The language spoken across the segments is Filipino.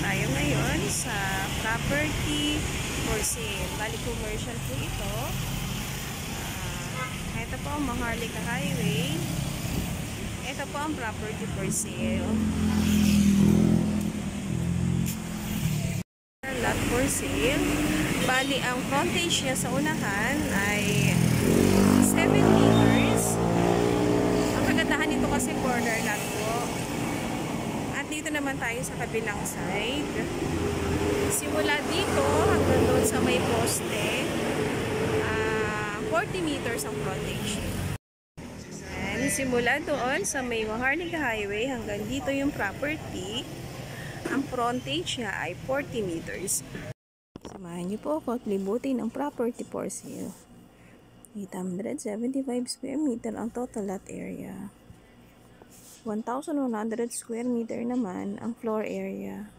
tayo ngayon sa property for sale. Bali commercial po ito. Ito po ang Maharlika Highway. Ito po ang property for sale. Lot for sale. Bali ang frontage niya sa unahan ay 7 meters. Ang kagandahan nito kasi corner lot po. At dito naman tayo sa kabilang side. Simula dito hanggang doon sa may poste, 40 meters ang frontage. And simula doon sa may Maharlika Highway hanggang dito yung property. Ang frontage niya ay 40 meters. Samahan niyo po ako at libutin ang property for sale. 875 square meter ang total lot area. 1,100 square meter naman ang floor area.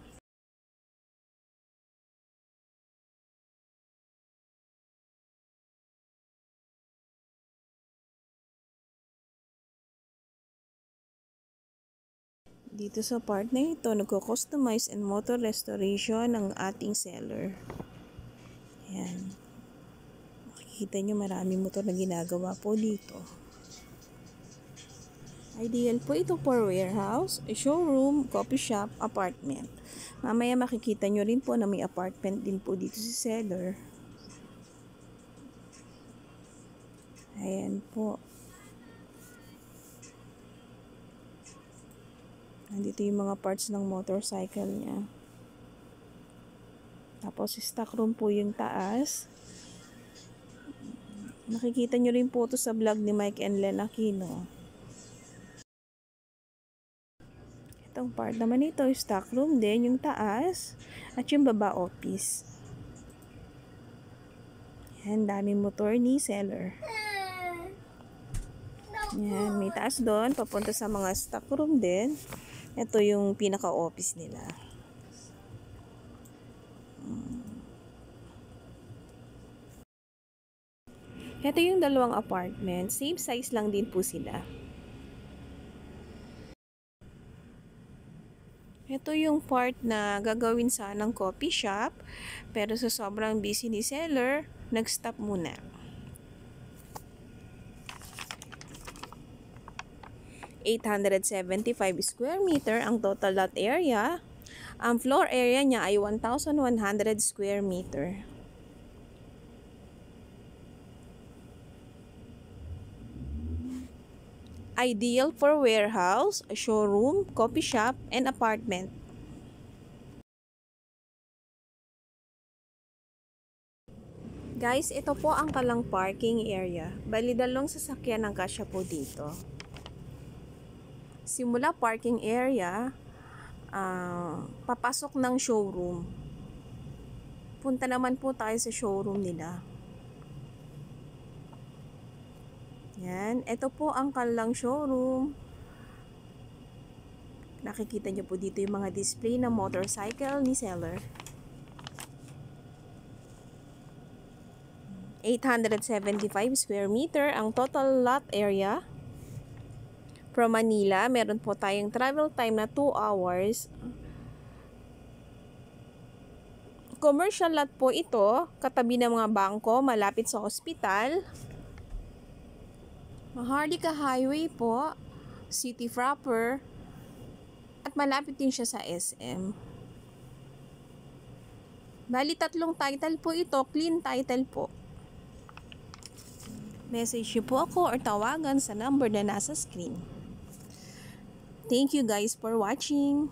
Dito sa part na ito, nagko-customize and motor restoration ng ating seller. Ayan. Makikita nyo maraming motor na ginagawa po dito. Ideal po ito for warehouse, showroom, coffee shop, apartment. Mamaya makikita nyo rin po na may apartment din po dito si seller. Ayan po. Nandito yung mga parts ng motorcycle niya. Tapos stock room po yung taas. Nakikita nyo rin po ito sa vlog ni Mike and Len Aquino. Itong part naman ito, stock room din yung taas. At yung baba office. Yan, daming motor ni seller. Yan, may taas doon. Papunta sa mga stock room din. Ito yung pinaka-office nila. Ito yung dalawang apartment. Same size lang din po sila. Ito yung part na gagawin sanang coffee shop. Pero sa sobrang busy ni seller, nag-stop muna. 875 square meter ang total lot area. Ang floor area niya ay 1,100 square meter. Ideal for warehouse, showroom, coffee shop, and apartment. Guys, ito po ang kalang parking area. Bali dalawang sasakyan ang kasya po dito. Simula parking area, papasok ng showroom. Punta naman po tayo sa showroom nila. Yan, ito po ang kanilang showroom. Nakikita niyo po dito yung mga display ng motorcycle ni seller. 875 square meter ang total lot area. From Manila, meron po tayong travel time na 2 hours. Commercial lot po ito, katabi ng mga bangko, malapit sa ospital. Maharlika Highway po, city proper, at malapit din siya sa SM. Bali 3 title po ito, clean title po. Message niyo po ako or tawagan sa number na nasa screen. Thank you guys for watching.